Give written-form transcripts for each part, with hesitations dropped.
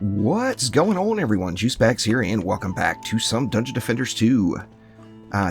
What's going on, everyone? Juicebags here, and welcome back to some Dungeon Defenders 2.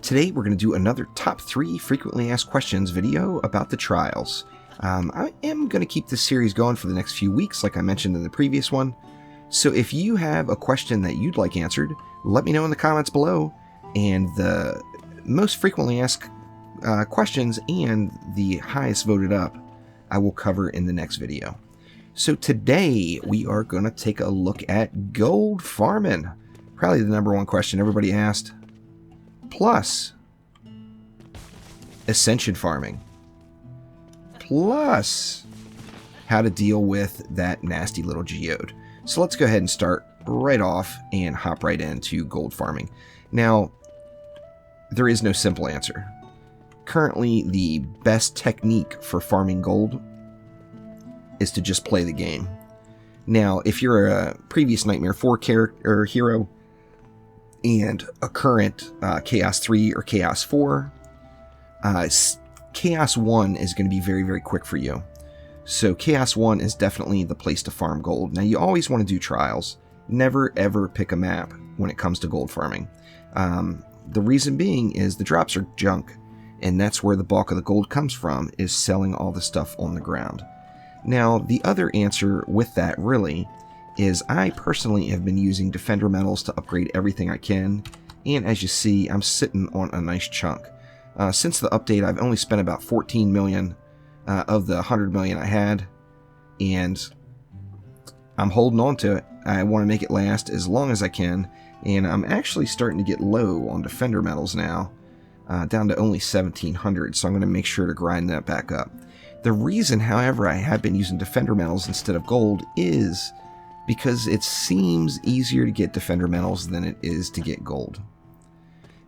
Today we're going to do another top 3 frequently asked questions video about the trials. I am going to keep this series going for the next few weeks, like I mentioned in the previous one. So if you have a question that you'd like answered, let me know in the comments below, and the most frequently asked questions and the highest voted up I will cover in the next video. So today we are going to take a look at gold farming. Probably the #1 question everybody asked. Plus Ascension farming. Plus how to deal with that nasty little geode. So let's go ahead and start right off and hop right into gold farming. Now, there is no simple answer. Currently, the best technique for farming gold is to just play the game. Now, if you're a previous Nightmare 4 character hero and a current Chaos 3 or Chaos 4, Chaos 1 is going to be very, very quick for you. So Chaos 1 is definitely the place to farm gold. Now, you always want to do trials. Never, ever pick a map when it comes to gold farming. The reason being is the drops are junk, and that's where the bulk of the gold comes from, is selling all the stuff on the ground. Now, the other answer with that, really, is I personally have been using Defender Metals to upgrade everything I can, and as you see, I'm sitting on a nice chunk. Since the update, I've only spent about 14 million of the 100 million I had, and I'm holding on to it. I want to make it last as long as I can, and I'm actually starting to get low on Defender Metals now, down to only 1700, so I'm going to make sure to grind that back up. The reason, however, I have been using Defender Metals instead of gold is because it seems easier to get Defender Metals than it is to get gold.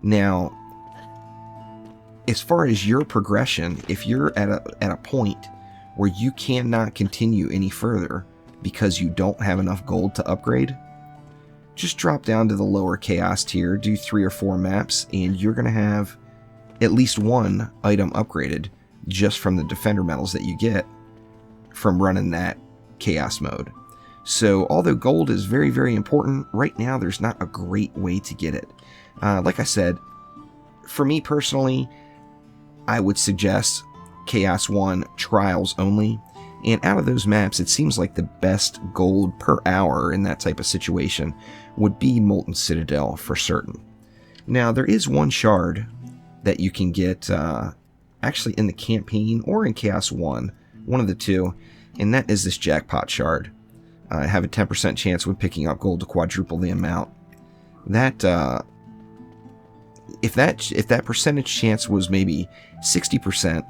Now, as far as your progression, if you're at a point where you cannot continue any further because you don't have enough gold to upgrade, just drop down to the lower Chaos tier, do 3 or 4 maps, and you're going to have at least one item upgraded just from the Defender Metals that you get from running that Chaos mode. So although gold is very, very important, right now there's not a great way to get it. Like I said, for me personally, I would suggest Chaos 1 trials only, and out of those maps it seems like the best gold per hour in that type of situation would be Molten Citadel for certain. Now, there is one shard that you can get actually in the campaign or in Chaos 1, one of the two, and that is this jackpot shard. I have a 10% chance when picking up gold to quadruple the amount. That if that percentage chance was maybe 60%,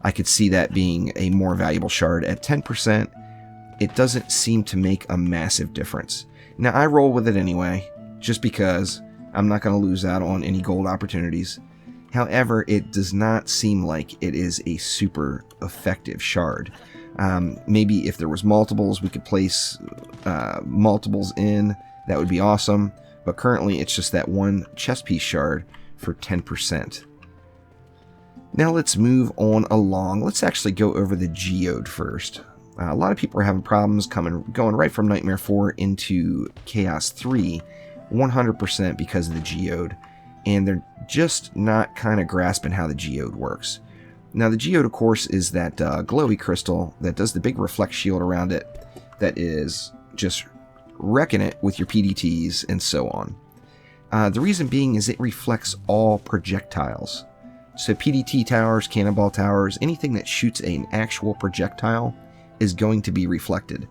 I could see that being a more valuable shard. At 10%, it doesn't seem to make a massive difference. Now, I roll with it anyway, just because I'm not going to lose out on any gold opportunities. However, it does not seem like it is a super effective shard. Maybe if there was multiples, we could place multiples in. That would be awesome. But currently, it's just that one chest piece shard for 10%. Now let's move on along. Let's actually go over the Geode first. A lot of people are having problems going right from Nightmare 4 into Chaos 3, 100% because of the Geode. And they're just not kind of grasping how the Geode works. Now, the Geode, of course, is that glowy crystal that does the big reflect shield around it that is just wrecking it with your PDTs and so on. The reason being is it reflects all projectiles. So PDT towers, cannonball towers, anything that shoots an actual projectile is going to be reflected.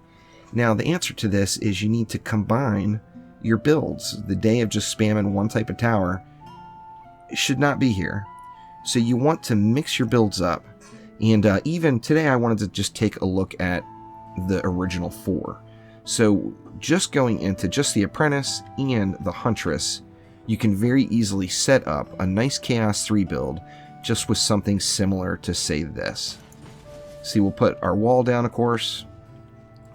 Now, the answer to this is you need to combine your builds. The day of just spamming one type of tower should not be here. So you want to mix your builds up. And even today I wanted to just take a look at the original 4. So just going into just the Apprentice and the Huntress, you can very easily set up a nice Chaos 3 build just with something similar to, say, this. See, we'll put our wall down, of course.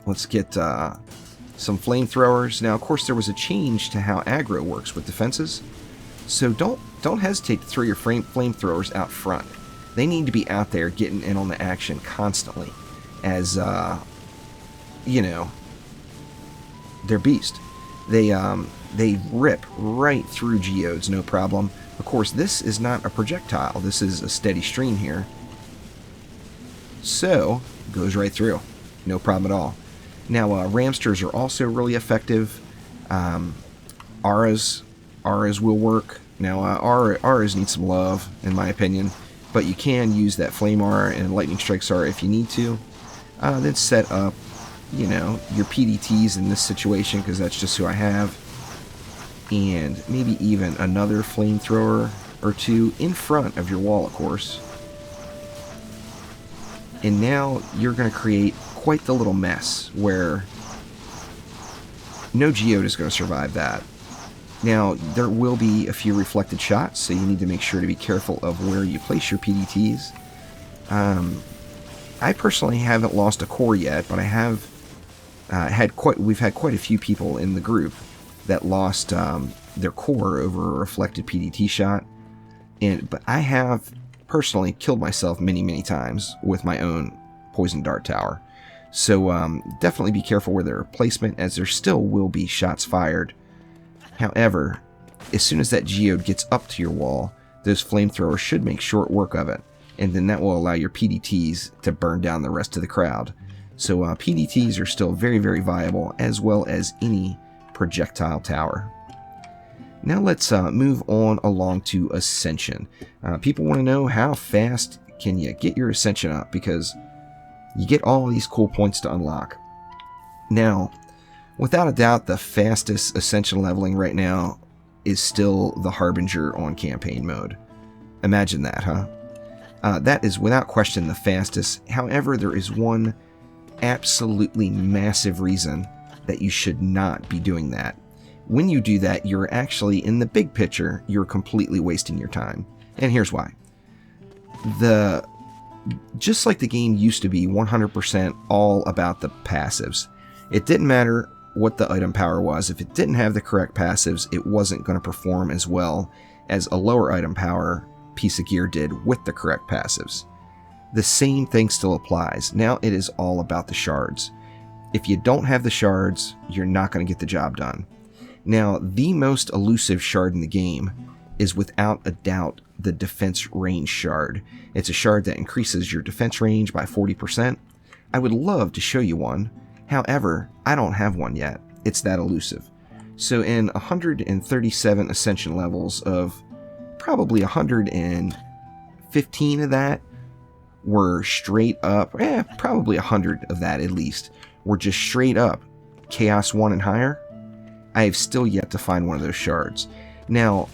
Let's get some flamethrowers. Now, of course, there was a change to how aggro works with defenses. So don't hesitate to throw your flamethrowers out front. They need to be out there getting in on the action constantly, as you know, they're beast. They rip right through geodes, no problem. Of course, this is not a projectile. This is a steady stream here. So, goes right through. No problem at all. Now, Ramsters are also really effective. Auras will work. Now, Auras need some love, in my opinion. But you can use that Flame Aura and Lightning Strikes Aura if you need to. Then set up, you know, your PDTs in this situation, because that's just who I have. And maybe even another flamethrower or two in front of your wall, of course. And now you're going to create quite the little mess where no Geode is going to survive that. Now, there will be a few reflected shots, so you need to make sure to be careful of where you place your PDTs. I personally haven't lost a core yet, but I have we've had quite a few people in the group that lost their core over a reflected PDT shot. But I have personally killed myself many times with my own poison dart tower. So definitely be careful with their placement, as there still will be shots fired. However, as soon as that geode gets up to your wall, those flamethrowers should make short work of it, and then that will allow your PDTs to burn down the rest of the crowd. So PDTs are still very viable, as well as any projectile tower. Now let's move on along to Ascension. People want to know, how fast can you get your Ascension up, because you get all these cool points to unlock. Now, without a doubt, the fastest Ascension leveling right now is still the Harbinger on campaign mode. Imagine that, huh? That is without question the fastest. However, there is one absolutely massive reason that you should not be doing that. When you do that, you're actually, in the big picture, you're completely wasting your time. And here's why. Just like the game used to be 100% all about the passives. It didn't matter what the item power was. If it didn't have the correct passives, it wasn't going to perform as well as a lower item power piece of gear did with the correct passives. The same thing still applies. Now it is all about the shards. If you don't have the shards, you're not going to get the job done. Now, the most elusive shard in the game is without a doubt the defense range shard. It's a shard that increases your defense range by 40%. I would love to show you one. However, I don't have one yet. It's that elusive. So in 137 Ascension levels, of probably 115 of that were straight up, probably 100 of that at least, were just straight up Chaos 1 and higher. I have still yet to find one of those shards. Now,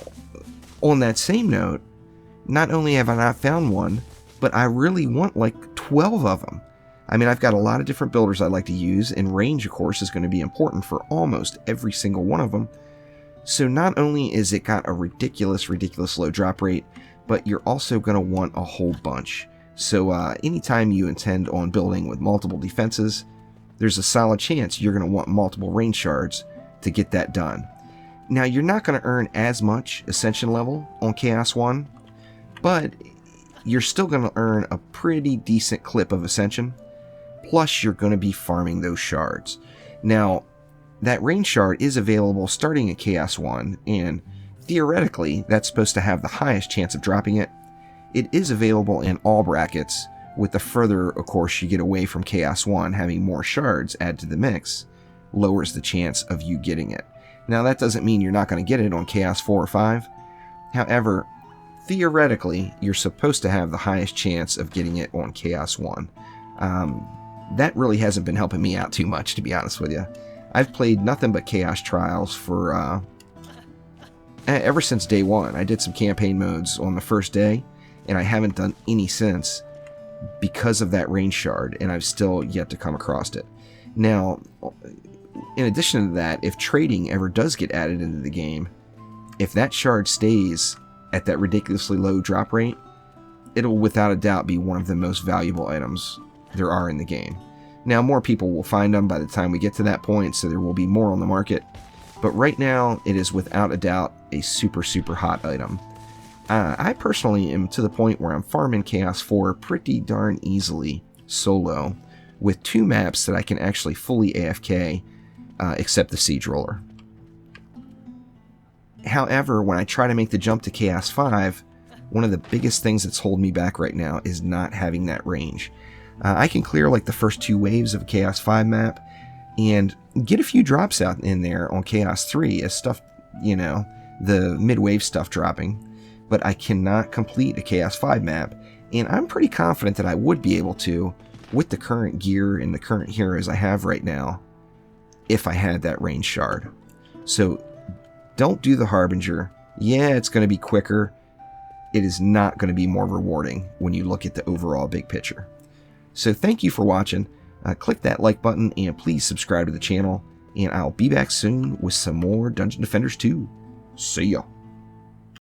on that same note, not only have I not found one, but I really want like 12 of them. I mean, I've got a lot of different builders I like to use, and range, of course, is going to be important for almost every single one of them. So not only is it got a ridiculous low drop rate, but you're also going to want a whole bunch. So anytime you intend on building with multiple defenses, there's a solid chance you're going to want multiple range shards to get that done. Now, you're not going to earn as much Ascension level on Chaos 1, but you're still going to earn a pretty decent clip of Ascension. Plus, you're going to be farming those shards. Now, that range shard is available starting at Chaos 1, and theoretically, that's supposed to have the highest chance of dropping it. It is available in all brackets, with the further, of course, you get away from Chaos 1, having more shards add to the mix lowers the chance of you getting it. Now, that doesn't mean you're not going to get it on Chaos 4 or 5. However, theoretically, you're supposed to have the highest chance of getting it on Chaos 1. That really hasn't been helping me out too much, to be honest with you. I've played nothing but Chaos Trials for ever since day one. I did some campaign modes on the first day, and I haven't done any since because of that range shard, and I've still yet to come across it. Now, in addition to that, if trading ever does get added into the game, if that shard stays at that ridiculously low drop rate, it'll without a doubt be one of the most valuable items there are in the game. Now, more people will find them by the time we get to that point, so there will be more on the market. But right now, it is without a doubt a super, super hot item. I personally am to the point where I'm farming Chaos 4 pretty darn easily, solo, with 2 maps that I can actually fully AFK, except the Siege Roller. However, when I try to make the jump to Chaos 5, one of the biggest things that's holding me back right now is not having that range. I can clear like the first 2 waves of a Chaos 5 map, and get a few drops out in there on Chaos 3 as stuff, you know, the mid-wave stuff dropping. But I cannot complete a Chaos 5 map, and I'm pretty confident that I would be able to with the current gear and the current heroes I have right now if I had that range shard. So don't do the Harbinger. Yeah, it's going to be quicker. It is not going to be more rewarding when you look at the overall big picture. So thank you for watching. Click that like button and please subscribe to the channel, and I'll be back soon with some more Dungeon Defenders 2. See ya.